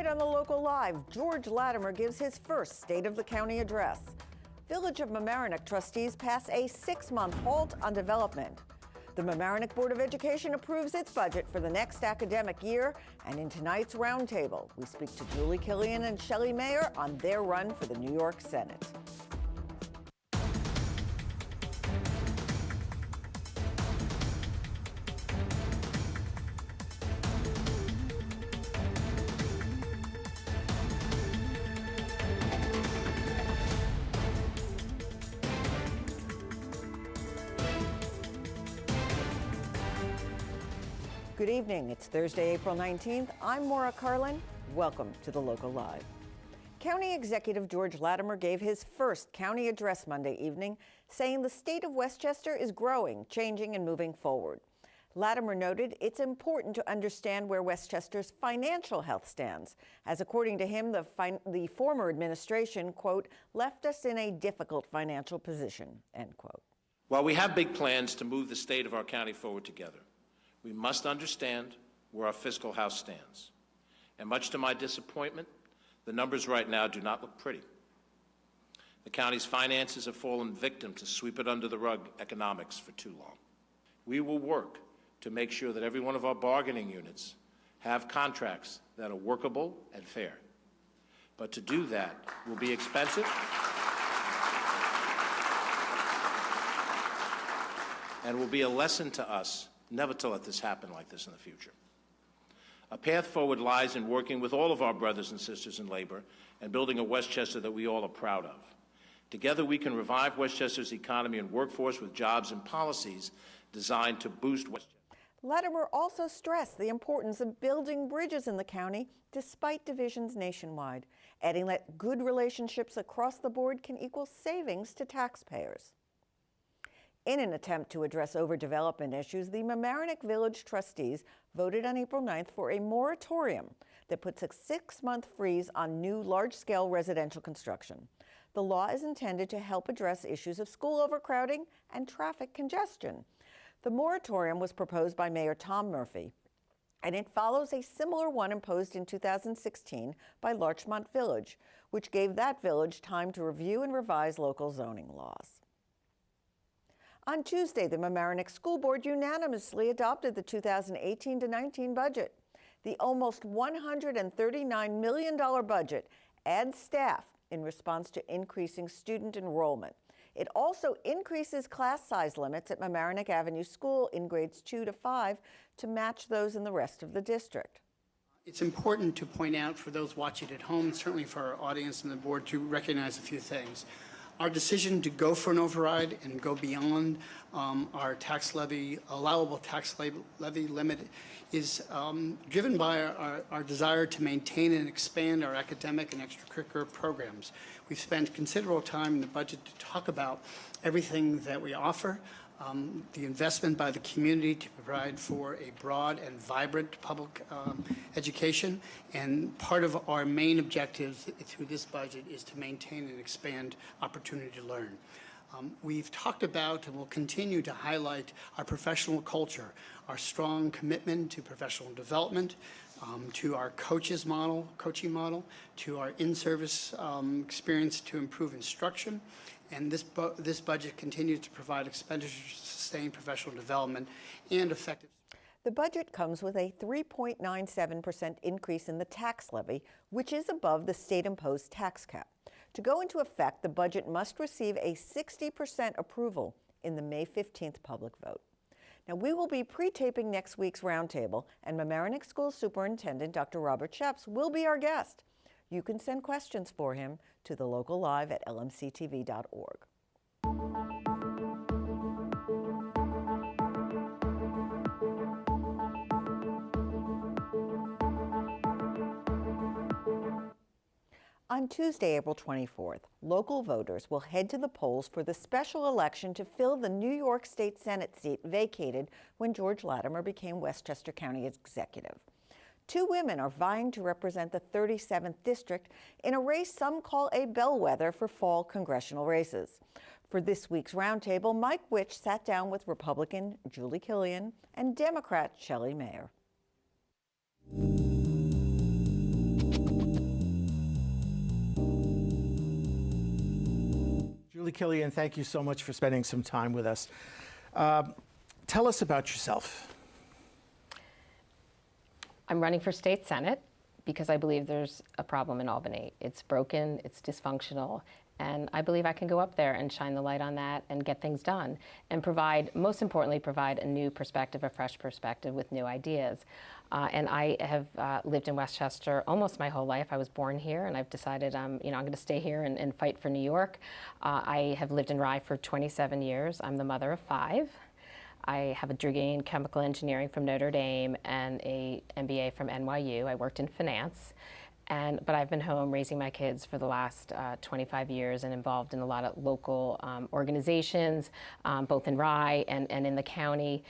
Tonight on The Local Live, George Latimer gives his first State of the County address. Village of Mamaroneck trustees pass a 6-month halt on development. The Mamaroneck Board of Education approves its budget for the next academic year, and in tonight's roundtable, we speak to Julie Killian and Shelley Mayer on their run for the New York Senate. Good evening. It's Thursday, April 19th. I'm Maura Carlin. Welcome to The Local Live. County Executive George Latimer gave his first county address Monday evening, saying the state of Westchester is growing, changing, and moving forward. Latimer noted it's important to understand where Westchester's financial health stands, as according to him, the former administration, quote, left us in a difficult financial position, end quote. While we have big plans to move the state of our county forward together, we must understand where our fiscal house stands. And much to my disappointment, the numbers right now do not look pretty. The county's finances have fallen victim to sweep it under the rug economics for too long. We will work to make sure that every one of our bargaining units have contracts that are workable and fair. But to do that will be expensive and will be a lesson to us never to let this happen like this in the future. A path forward lies in working with all of our brothers and sisters in labor and building a Westchester that we all are proud of. Together we can revive Westchester's economy and workforce with jobs and policies designed to boost Westchester. Latimer also stressed the importance of building bridges in the county despite divisions nationwide, adding that good relationships across the board can equal savings to taxpayers. In an attempt to address overdevelopment issues, the Mamaroneck Village trustees voted on April 9th for a moratorium that puts a 6-month freeze on new large-scale residential construction. The law is intended to help address issues of school overcrowding and traffic congestion. The moratorium was proposed by Mayor Tom Murphy, and it follows a similar one imposed in 2016 by Larchmont Village, which gave that village time to review and revise local zoning laws. On Tuesday, the Mamaroneck School Board unanimously adopted the 2018-19 budget. The almost $139 million budget adds staff in response to increasing student enrollment. It also increases class size limits at Mamaroneck Avenue School in grades 2 to 5 to match those in the rest of the district. It's important to point out for those watching at home, certainly for our audience and the board, to recognize a few things. Our decision to go for an override and go beyond our tax levy, allowable tax levy limit is driven by our desire to maintain and expand our academic and extracurricular programs. We've spent considerable time in the budget to talk about everything that we offer, the investment by the community to provide for a broad and vibrant public education, and part of our main objectives through this budget is to maintain and expand opportunity to learn. We've talked about and will continue to highlight our professional culture, our strong commitment to professional development, to our coaching model, to our in-service experience to improve instruction. And this budget continues to provide expenditures to sustain professional development and effective. The budget comes with a 3.97% increase in the tax levy, which is above the state-imposed tax cap. To go into effect, the budget must receive a 60% approval in the May 15th public vote. Now, we will be pre-taping next week's roundtable, and Mamaroneck School Superintendent Dr. Robert Sheps will be our guest. You can send questions for him to thelocallive@lmctv.org. On Tuesday, April 24th, local voters will head to the polls for the special election to fill the New York State Senate seat vacated when George Latimer became Westchester County Executive. 2 women are vying to represent the 37th District in a race some call a bellwether for fall congressional races. For this week's roundtable, Mike Witch sat down with Republican Julie Killian and Democrat Shelley Mayer. Julie Killian, thank you so much for spending some time with us. Tell us about yourself. I'm running for state senate because I believe there's a problem in Albany. It's broken, it's dysfunctional, and I believe I can go up there and shine the light on that and get things done and provide, most importantly, provide a new perspective, a fresh perspective with new ideas. And I have lived in Westchester almost my whole life. I was born here, and I've decided I'm going to stay here and fight for New York. I have lived in Rye for 27 years. I'm the mother of 5. I have a degree in chemical engineering from Notre Dame and a MBA from NYU. I worked in finance, but I've been home raising my kids for the last 25 years and involved in a lot of local organizations, both in Rye and in the county,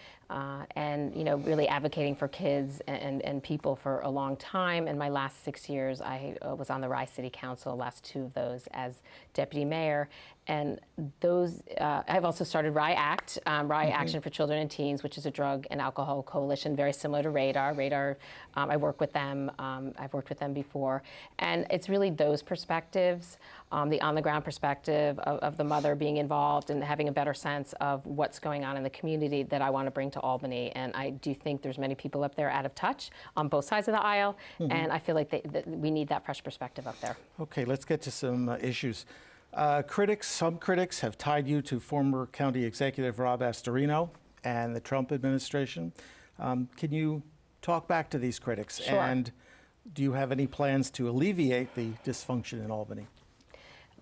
and really advocating for kids and people for a long time. In my last 6 years, I was on the Rye City Council, last 2 of those as deputy mayor. And those, I've also started Rye Act, Rye Action for Children and Teens, which is a drug and alcohol coalition very similar to Radar. Radar, I work with them. I've worked with them before. And it's really those perspectives, the on-the-ground perspective of the mother being involved and having a better sense of what's going on in the community that I want to bring to Albany. And I do think there's many people up there out of touch on both sides of the aisle. And I feel like we need that fresh perspective up there. Okay, let's get to some issues. Some critics have tied you to former County Executive Rob Astorino and the Trump administration. Can you talk back to these critics? Sure. And do you have any plans to alleviate the dysfunction in Albany?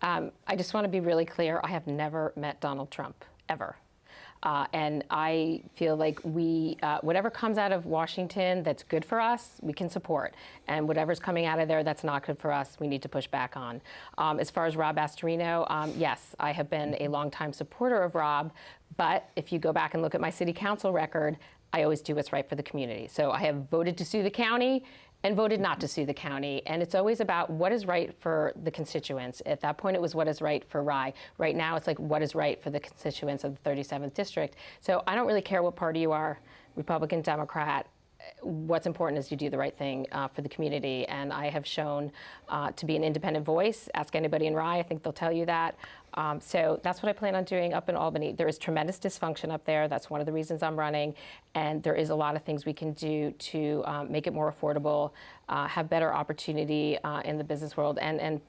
I just want to be really clear. I have never met Donald Trump, ever. And I feel like whatever comes out of Washington that's good for us, we can support. And whatever's coming out of there that's not good for us, we need to push back on. As far as Rob Astorino, yes, I have been a longtime supporter of Rob. But if you go back and look at my city council record, I always do what's right for the community. So I have voted to sue the county and voted not to sue the county. And it's always about what is right for the constituents. At that point, it was what is right for Rye. Right now, it's like what is right for the constituents of the 37th district. So I don't really care what party you are, Republican, Democrat. What's important is you do the right thing for the community. And I have shown to be an independent voice. Ask anybody in Rye, I think they'll tell you that. So that's what I plan on doing up in Albany. There is tremendous dysfunction up there. That's one of the reasons I'm running. And there is a lot of things we can do to make it more affordable, have better opportunity in the business world, and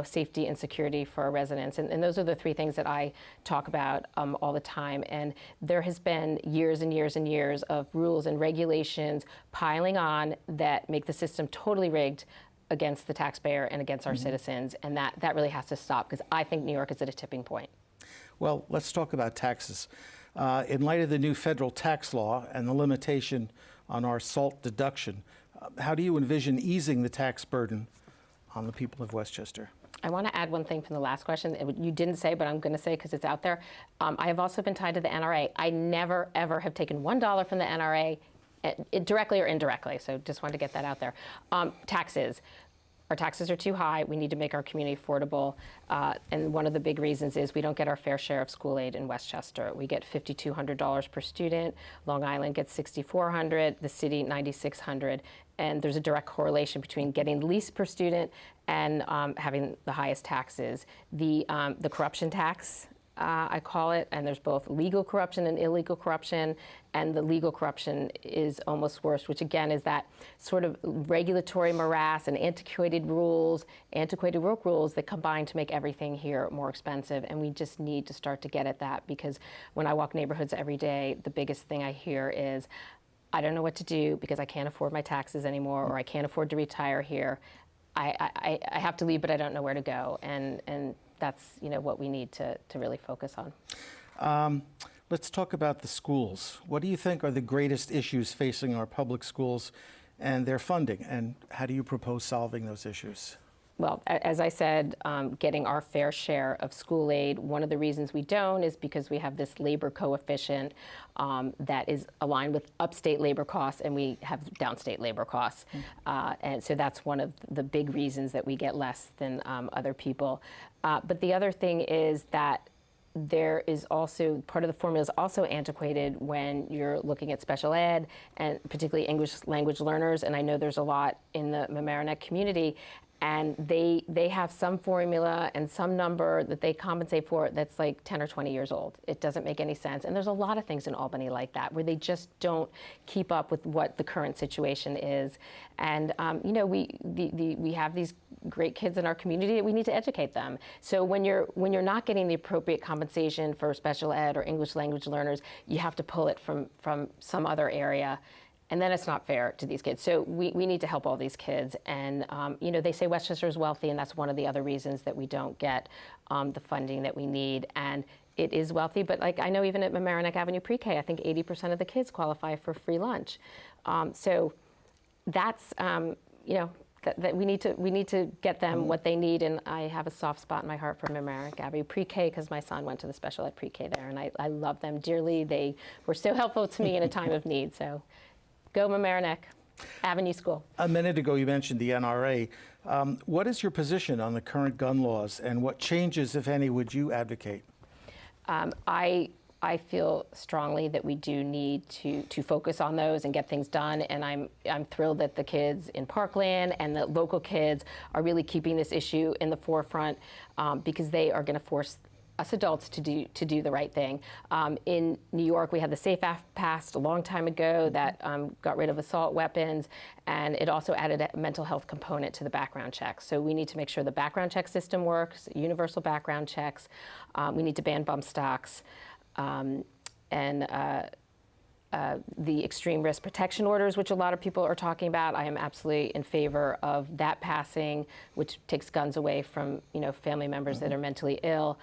safety and security for our residents. And those are the 3 things that I talk about all the time. And there has been years and years and years of rules and regulations piling on that make the system totally rigged against the taxpayer and against our citizens. And that really has to stop, because I think New York is at a tipping point. Well, let's talk about taxes. In light of the new federal tax law and the limitation on our SALT deduction, how do you envision easing the tax burden on the people of Westchester? I want to add one thing from the last question. You didn't say, but I'm going to say because it's out there. I have also been tied to the NRA. I never, ever have taken $1 from the NRA, directly or indirectly. So just wanted to get that out there. Taxes. Our taxes are too high. We need to make our community affordable. And one of the big reasons is we don't get our fair share of school aid in Westchester. We get $5,200 per student. Long Island gets $6,400. The city, $9,600. And there's a direct correlation between getting the least per student and having the highest taxes. The corruption tax, I call it, and there's both legal corruption and illegal corruption, and the legal corruption is almost worse, which again is that sort of regulatory morass and antiquated work rules that combine to make everything here more expensive. And we just need to start to get at that, because when I walk neighborhoods every day, the biggest thing I hear is, I don't know what to do because I can't afford my taxes anymore, or I can't afford to retire here. I have to leave, but I don't know where to go. And that's what we need to really focus on. Let's talk about the schools. What do you think are the greatest issues facing our public schools and their funding, and how do you propose solving those issues? Well, as I said, getting our fair share of school aid. One of the reasons we don't is because we have this labor coefficient that is aligned with upstate labor costs, and we have downstate labor costs. And so that's one of the big reasons that we get less than other people. But the other thing is that there is also, part of the formula is also antiquated when you're looking at special ed, and particularly English language learners. And I know there's a lot in the Mamaroneck community. and they have some formula and some number that they compensate for that's like 10 or 20 years old. It doesn't make any sense. And there's a lot of things in Albany like that, where they just don't keep up with what the current situation is. And you know, we have these great kids in our community that we need to educate them. So when you're not getting the appropriate compensation for special ed or English language learners, you have to pull it from some other area. And then it's not fair to these kids. So we need to help all these kids. And you know, they say Westchester is wealthy, and that's one of the other reasons that we don't get the funding that we need. And it is wealthy, but like I know even at Mamaroneck Avenue Pre-K, I think 80% of the kids qualify for free lunch. So that's you know, that we need to get them what they need. And I have a soft spot in my heart for Mamaroneck Avenue Pre-K because my son went to the special ed Pre-K there, and I love them dearly. They were so helpful to me in a time of need. So. Go Mamaroneck Avenue School. A minute ago, you mentioned the NRA. What is your position on the current gun laws, and what changes, if any, would you advocate? I feel strongly that we do need to focus on those and get things done. And I'm thrilled that the kids in Parkland and the local kids are really keeping this issue in the forefront because they are going to force us adults to do the right thing. In New York, we had the SAFE Act passed a long time ago that got rid of assault weapons, and it also added a mental health component to the background checks. So we need to make sure the background check system works, universal background checks. We need to ban bump stocks, and the extreme risk protection orders, which a lot of people are talking about. I am absolutely in favor of that passing, which takes guns away from family members that are mentally ill.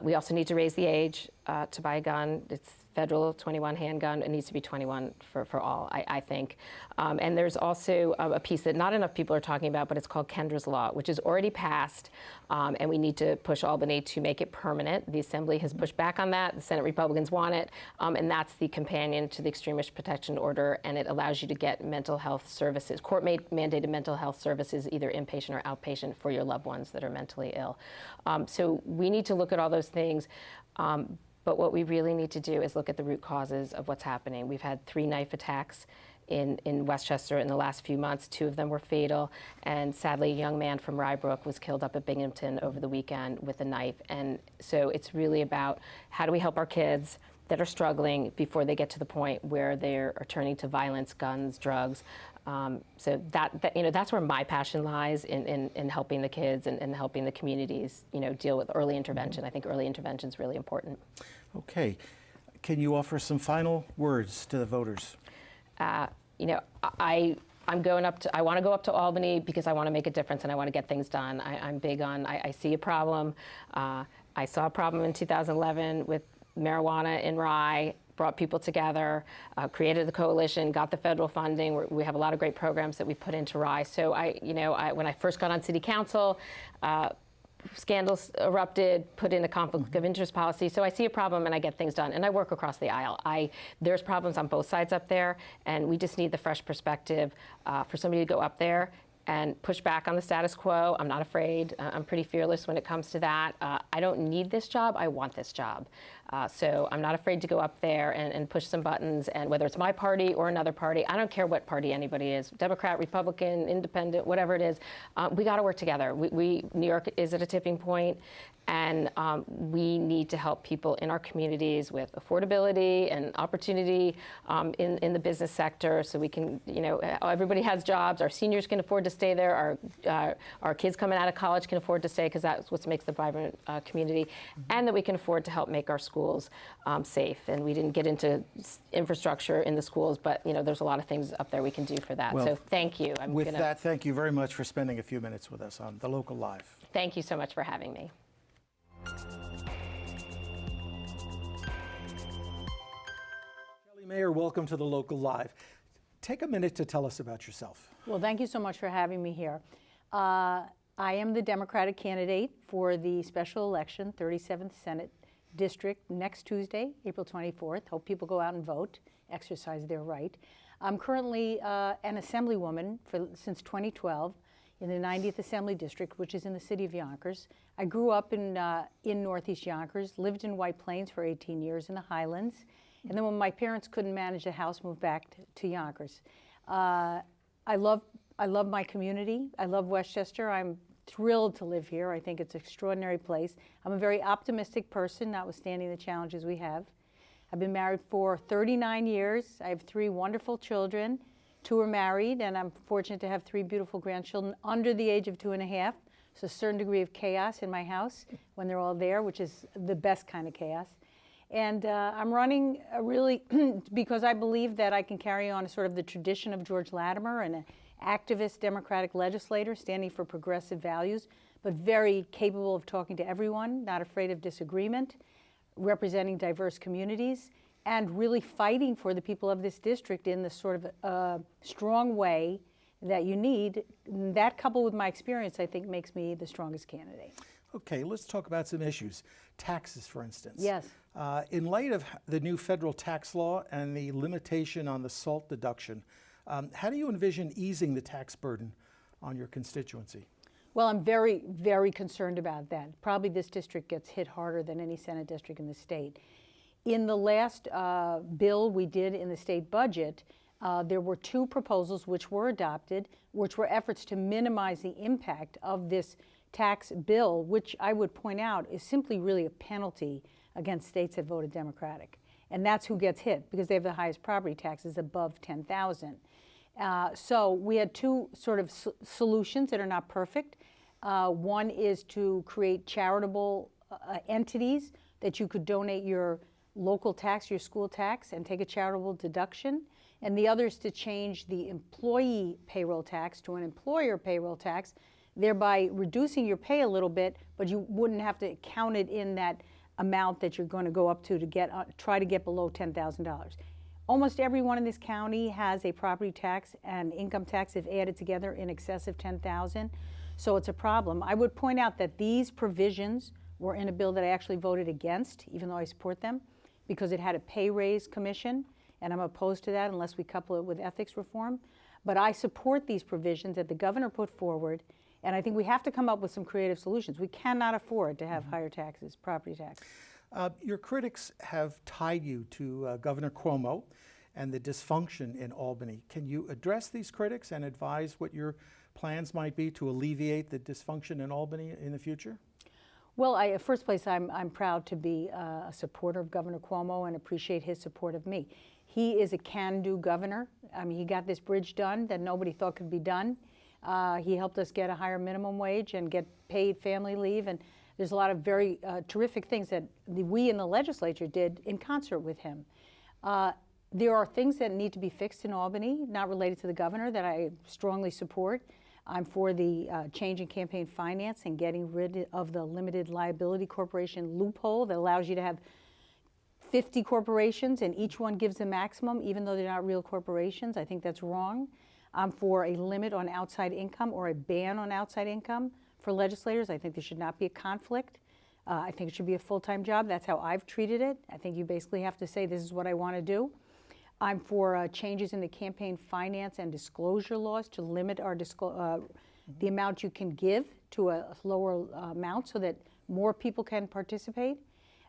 We also need to raise the age to buy a gun. It's federal 21 handgun. It needs to be 21 for all, I think. And there's also a piece that not enough people are talking about, but it's called Kendra's Law, which is already passed, and we need to push Albany to make it permanent. The Assembly has pushed back on that. The Senate Republicans want it, and that's the companion to the Extreme Risk Protection Order, and it allows you to get mental health services, court-mandated mental health services, either inpatient or outpatient, for your loved ones that are mentally ill. So we need to look at all those things. But what we really need to do is look at the root causes of what's happening. We've had 3 knife attacks in Westchester in the last few months. 2 of them were fatal. And sadly, a young man from Rybrook was killed up at Binghamton over the weekend with a knife. And so it's really about how do we help our kids that are struggling before they get to the point where they are turning to violence, guns, drugs. So that's where my passion lies in helping the kids and helping the communities, deal with early intervention. I think early intervention is really important. Okay. Can you offer some final words to the voters? I want to go up to Albany because I want to make a difference and I want to get things done. I'm big on, I see a problem. I saw a problem in 2011 with marijuana in Rye, brought people together, created the coalition, got the federal funding. We have a lot of great programs that we put into Rye. So when I first got on city council, scandals erupted, put in a conflict of interest policy. So I see a problem and I get things done. And I work across the aisle. There's problems on both sides up there, and we just need the fresh perspective for somebody to go up there and push back on the status quo. I'm not afraid. I'm pretty fearless when it comes to that. I don't need this job. I want this job. So I'm not afraid to go up there and push some buttons, and whether it's my party or another party, I don't care what party anybody is, Democrat, Republican, Independent, whatever it is, we got to work together. New York is at a tipping point, and we need to help people in our communities with affordability and opportunity in the business sector, so we can, everybody has jobs. Our seniors can afford to stay there. Our kids coming out of college can afford to stay, because that's what makes the vibrant community, and that we can afford to help make our schools safe. And we didn't get into infrastructure in the schools, but there's a lot of things up there we can do for that. Well, so thank you. Thank you very much for spending a few minutes with us on The Local Live. Thank you so much for having me. Shelley Mayer, welcome to The Local Live. Take a minute to tell us about yourself. Well, thank you so much for having me here. I am the Democratic candidate for the special election, 37th Senate District, next Tuesday, April 24th. Hope people go out and vote, exercise their right. I'm currently an assemblywoman since 2012 in the 90th Assembly District, which is in the city of Yonkers. I grew up in Northeast Yonkers, lived in White Plains for 18 years in the Highlands, and then when my parents couldn't manage the house, moved back to Yonkers. I love I love my community. I love Westchester. I'm thrilled to live here. I think it's an extraordinary place. I'm a very optimistic person, notwithstanding the challenges we have. I've been married for 39 years. I have 3 wonderful children. 2 are married, and I'm fortunate to have 3 beautiful grandchildren under the age of 2.5. So a certain degree of chaos in my house when they're all there, which is the best kind of chaos. And I'm running really because I believe that I can carry on sort of the tradition of George Latimer, and an activist Democratic legislator standing for progressive values, but very capable of talking to everyone, not afraid of disagreement, representing diverse communities, and really fighting for the people of this district in the sort of strong way that you need. That, coupled with my experience, I think makes me the strongest candidate. Okay, let's talk about some issues. Taxes, for instance. Yes. In light of the new federal tax law and the limitation on the SALT deduction, how do you envision easing the tax burden on your constituency? Well, I'm very, very concerned about that. Probably this district gets hit harder than any Senate district in the state. In the last bill we did in the state budget, there were 2 proposals which were adopted, which were efforts to minimize the impact of this tax bill, which I would point out is simply really a penalty against states that voted Democratic. And that's who gets hit, because they have the highest property taxes above $10,000. So we had 2 sort of solutions that are not perfect. One is to create charitable entities that you could donate your local tax, your school tax, and take a charitable deduction. And the other is to change the employee payroll tax to an employer payroll tax, thereby reducing your pay a little bit, but you wouldn't have to count it in that amount that you're going to go up to get try to get below $10,000. Almost everyone in this county has a property tax and income tax, if added together, in excess of $10,000. So it's a problem. I would point out that these provisions were in a bill that I actually voted against, even though I support them, because it had a pay raise commission, and I'm opposed to that unless we couple it with ethics reform. But I support these provisions that the governor put forward, and I think we have to come up with some creative solutions. We cannot afford to have higher taxes, property tax. Your critics have tied you to Governor Cuomo and the dysfunction in Albany. Can you address these critics and advise what your plans might be to alleviate the dysfunction in Albany in the future? Well, in first place, I'm proud to be a supporter of Governor Cuomo and appreciate his support of me. He is a can-do governor. I mean, he got this bridge done that nobody thought could be done. He helped us get a higher minimum wage and get paid family leave, and there's a lot of very terrific things that we in the legislature did in concert with him. There are things that need to be fixed in Albany, not related to the governor, that I strongly support. I'm for the change in campaign finance and getting rid of the limited liability corporation loophole that allows you to have 50 corporations and each one gives the maximum, even though they're not real corporations. I think that's wrong. I'm for a limit on outside income or a ban on outside income for legislators. I think there should not be a conflict. I think it should be a full-time job. That's how I've treated it. I think you basically have to say, this is what I want to do. I'm for changes in the campaign finance and disclosure laws to limit our the amount you can give to a lower amount so that more people can participate.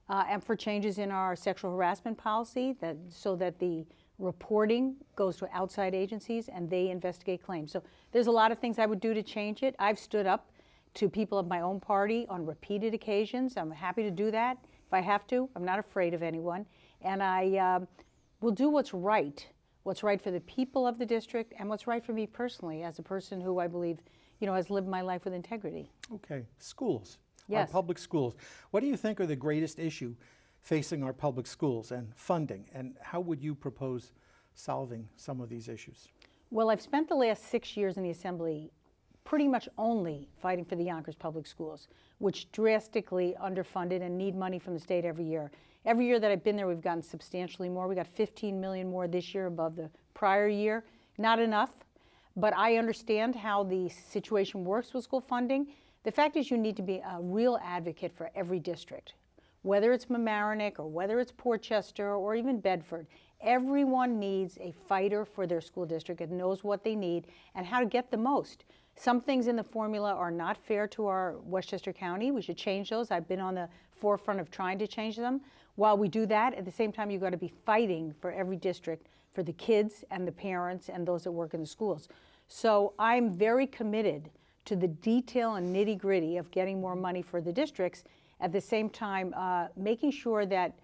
And for changes in our sexual harassment policy so that the reporting goes to outside agencies and they investigate claims. So there's a lot of things I would do to change it. I've stood up to people of my own party on repeated occasions. I'm happy to do that if I have to. I'm not afraid of anyone. And I will do what's right for the people of the district and what's right for me personally as a person who I believe, has lived my life with integrity. Okay, schools. Yes. Our public schools. What do you think are the greatest issue facing our public schools, and funding, and how would you propose solving some of these issues? Well, I've spent the last 6 years in the Assembly pretty much only fighting for the Yonkers Public Schools, which drastically underfunded and need money from the state every year. Every year that I've been there, we've gotten substantially more. We got 15 million more this year above the prior year. Not enough, but I understand how the situation works with school funding. The fact is, you need to be a real advocate for every district, whether it's Mamaroneck or whether it's Portchester or even Bedford. Everyone needs a fighter for their school district and knows what they need and how to get the most. Some things in the formula are not fair to our Westchester County. We should change those. I've been on the forefront of trying to change them. While we do that, at the same time, you've got to be fighting for every district, for the kids and the parents and those that work in the schools. So I'm very committed to the detail and nitty-gritty of getting more money for the districts, at the same time making sure that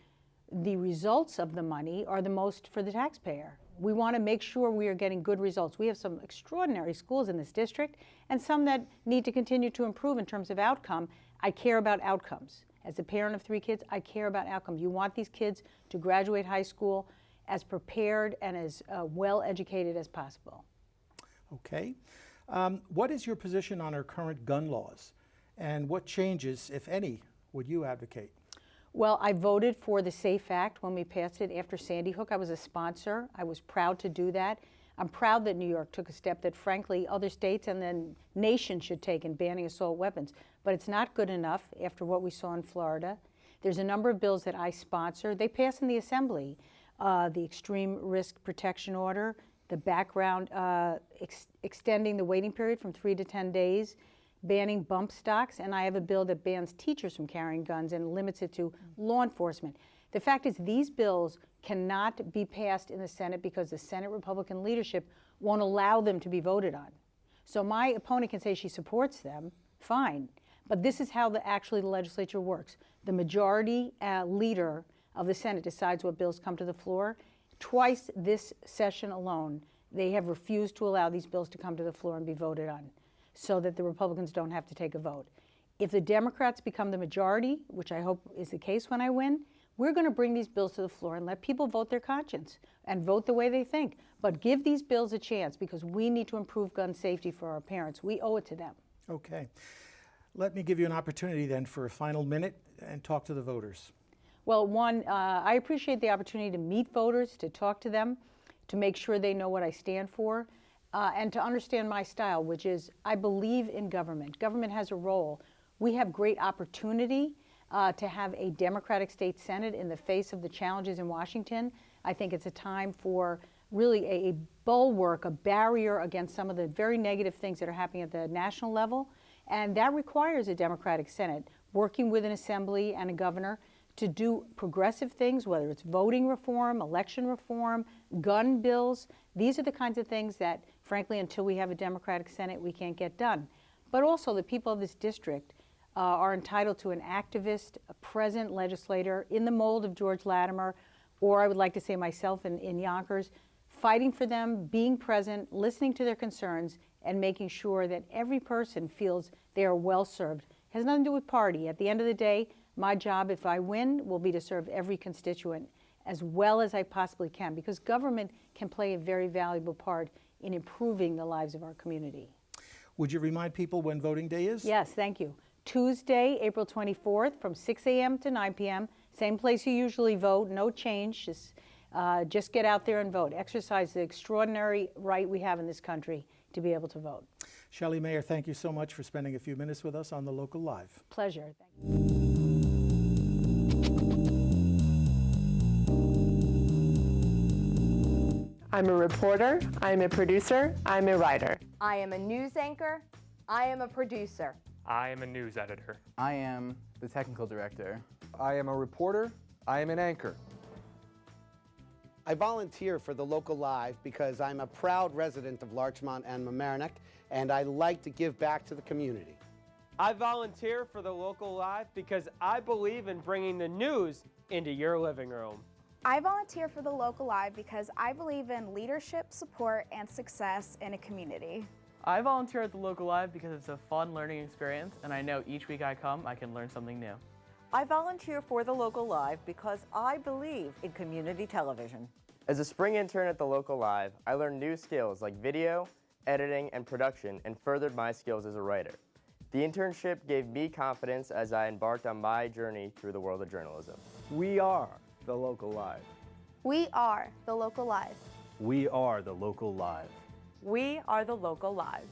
the results of the money are the most for the taxpayer. We want to make sure we are getting good results. We have some extraordinary schools in this district and some that need to continue to improve in terms of outcome. I care about outcomes. As a parent of 3 kids, I care about outcomes. You want these kids to graduate high school as prepared and as well educated as possible. Okay. What is your position on our current gun laws? And what changes, if any, would you advocate? Well, I voted for the SAFE Act when we passed it after Sandy Hook. I was a sponsor. I was proud to do that. I'm proud that New York took a step that, frankly, other states and the nation should take in banning assault weapons. But it's not good enough after what we saw in Florida. There's a number of bills that I sponsor. They pass in the Assembly. The Extreme Risk Protection Order, the background, extending the waiting period from 3 to 10 days, banning bump stocks, and I have a bill that bans teachers from carrying guns and limits it to law enforcement. The fact is these bills cannot be passed in the Senate because the Senate Republican leadership won't allow them to be voted on. So my opponent can say she supports them, fine, but this is how actually the legislature works. The majority leader of the Senate decides what bills come to the floor. Twice this session alone, they have refused to allow these bills to come to the floor and be voted on, so that the Republicans don't have to take a vote. If the Democrats become the majority, which I hope is the case when I win, we're going to bring these bills to the floor and let people vote their conscience and vote the way they think. But give these bills a chance because we need to improve gun safety for our parents. We owe it to them. Okay. Let me give you an opportunity then for a final minute and talk to the voters. Well, one, I appreciate the opportunity to meet voters, to talk to them, to make sure they know what I stand for. And to understand my style, which is I believe in government. Government has a role. We have great opportunity to have a Democratic state Senate in the face of the challenges in Washington. I think it's a time for really a bulwark, a barrier against some of the very negative things that are happening at the national level. And that requires a Democratic Senate working with an assembly and a governor to do progressive things, whether it's voting reform, election reform, gun bills. These are the kinds of things that, frankly, until we have a Democratic Senate, we can't get done. But also the people of this district are entitled to an activist, a present legislator in the mold of George Latimer, or I would like to say myself in Yonkers, fighting for them, being present, listening to their concerns, and making sure that every person feels they are well served. It has nothing to do with party. At the end of the day, my job, if I win, will be to serve every constituent as well as I possibly can, because government can play a very valuable part in improving the lives of our community. Would you remind people when voting day is? Yes, thank you. Tuesday, April 24th from 6 a.m. to 9 p.m. Same place you usually vote, no change. Just get out there and vote. Exercise the extraordinary right we have in this country to be able to vote. Shelley Mayer, thank you so much for spending a few minutes with us on The Local Live. Pleasure. Thank you. I'm a reporter, I'm a producer, I'm a writer. I am a news anchor. I am a producer. I am a news editor. I am the technical director. I am a reporter. I am an anchor. I volunteer for The Local Live because I'm a proud resident of Larchmont and Mamaroneck, and I like to give back to the community. I volunteer for The Local Live because I believe in bringing the news into your living room. I volunteer for The Local Live because I believe in leadership, support, and success in a community. I volunteer at The Local Live because it's a fun learning experience, and I know each week I come, I can learn something new. I volunteer for The Local Live because I believe in community television. As a spring intern at The Local Live, I learned new skills like video, editing, and production, and furthered my skills as a writer. The internship gave me confidence as I embarked on my journey through the world of journalism. We are The Local Live. We are The Local Live. We are The Local Live. We are The Local Live.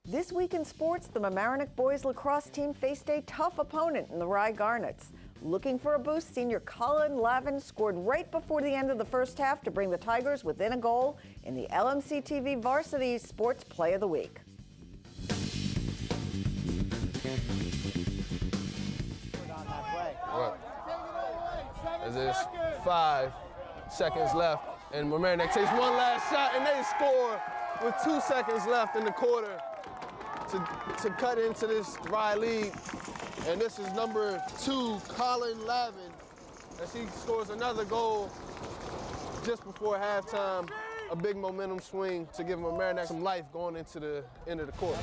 This week in sports, the Mamaroneck boys lacrosse team faced a tough opponent in the Rye Garnets. Looking for a boost, senior Colin Lavin scored right before the end of the first half to bring the Tigers within a goal in the LMC TV Varsity Sports Play of the Week. What? Is this 5 seconds left And Mamaroneck takes one last shot, and they score with 2 seconds left in the quarter to cut into this dry lead. And this is number 2, Colin Lavin, as he scores another goal just before halftime. A big momentum swing to give Mamaroneck some life going into the end of the quarter.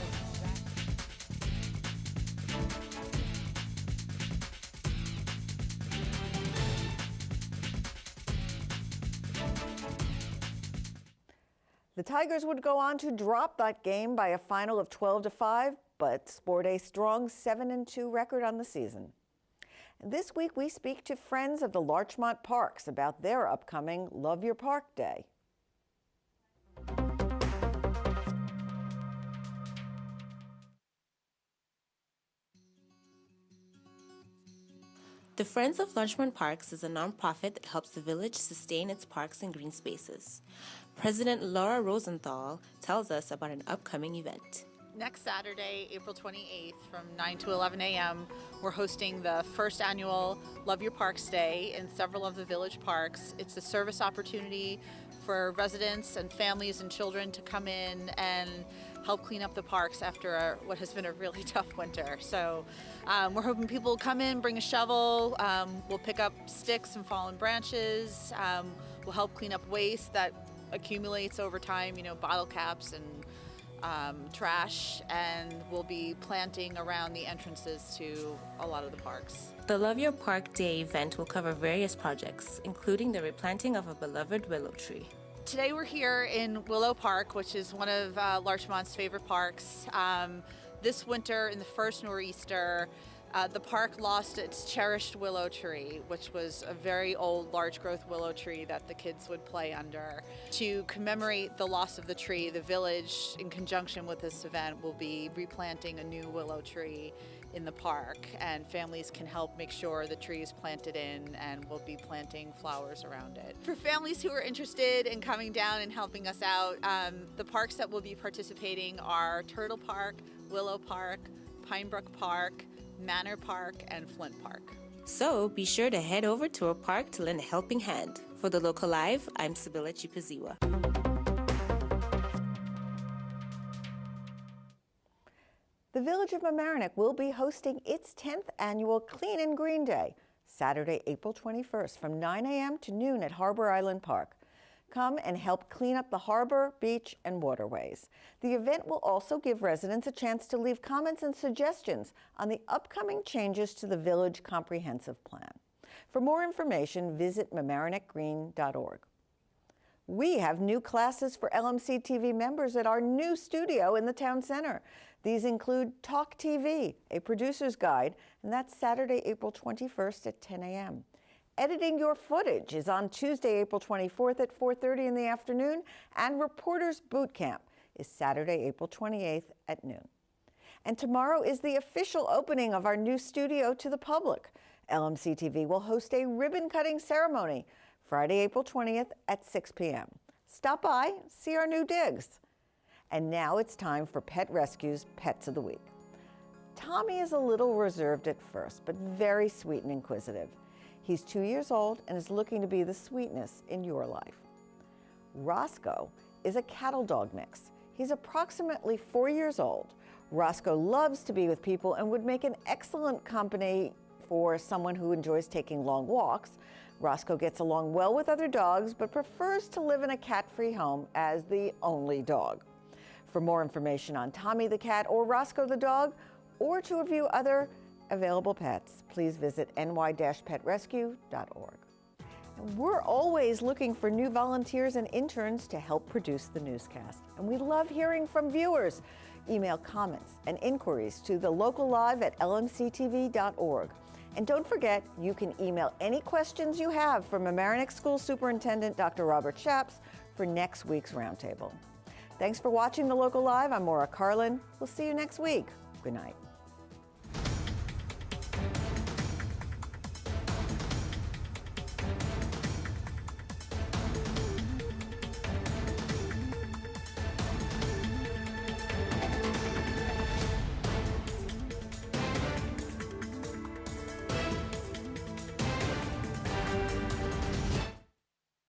The Tigers would go on to drop that game by a final of 12-5, but sport a strong 7-2 record on the season. This week we speak to friends of the Larchmont Parks about their upcoming Love Your Park Day. The Friends of Larchmont Parks is a nonprofit that helps the village sustain its parks and green spaces. President Laura Rosenthal tells us about an upcoming event. Next Saturday, April 28th, from 9 to 11 a.m., we're hosting the first annual Love Your Parks Day in several of the village parks. It's a service opportunity for residents and families and children to come in and help clean up the parks after what has been a really tough winter. So we're hoping people will come in, bring a shovel, we'll pick up sticks and fallen branches, we'll help clean up waste that accumulates over time, bottle caps and trash, and we'll be planting around the entrances to a lot of the parks. The Love Your Park Day event will cover various projects, including the replanting of a beloved willow tree. Today we're here in Willow Park, which is one of Larchmont's favorite parks. This winter, in the first nor'easter, the park lost its cherished willow tree, which was a very old, large-growth willow tree that the kids would play under. To commemorate the loss of the tree, the village, in conjunction with this event, will be replanting a new willow tree in the park, and families can help make sure the tree is planted in, and we'll be planting flowers around it. For families who are interested in coming down and helping us out, the parks that will be participating are Turtle Park, Willow Park, Pinebrook Park, Manor Park, and Flint Park. So be sure to head over to a park to lend a helping hand. For The Local Live, I'm Sibylla Chipaziwa. The Village of Mamaroneck will be hosting its 10th annual Clean and Green Day, Saturday, April 21st, from 9 a.m. to noon at Harbor Island Park. Come and help clean up the harbor, beach, and waterways. The event will also give residents a chance to leave comments and suggestions on the upcoming changes to the Village Comprehensive Plan. For more information, visit mamaroneckgreen.org. We have new classes for LMC TV members at our new studio in the town center. These include Talk TV, a producer's guide, and that's Saturday, April 21st at 10 a.m. Editing Your Footage is on Tuesday, April 24th at 4:30 in the afternoon, and Reporters Boot Camp is Saturday, April 28th at noon. And tomorrow is the official opening of our new studio to the public. LMC TV will host a ribbon-cutting ceremony Friday, April 20th at 6 p.m. Stop by, see our new digs. And now it's time for Pet Rescue's Pets of the Week. Tommy is a little reserved at first, but very sweet and inquisitive. He's 2 years old and is looking to be the sweetness in your life. Roscoe is a cattle dog mix. He's approximately 4 years old. Roscoe loves to be with people and would make an excellent company for someone who enjoys taking long walks. Roscoe gets along well with other dogs, but prefers to live in a cat-free home as the only dog. For more information on Tommy the cat or Roscoe the dog, or to view other available pets, please visit ny-petrescue.org. We're always looking for new volunteers and interns to help produce the newscast, and we love hearing from viewers. Email comments and inquiries to thelocallive@lmctv.org. And don't forget, you can email any questions you have for Mamaroneck School Superintendent Dr. Robert Schaps for next week's roundtable. Thanks for watching The Local Live. I'm Maura Carlin. We'll see you next week. Good night.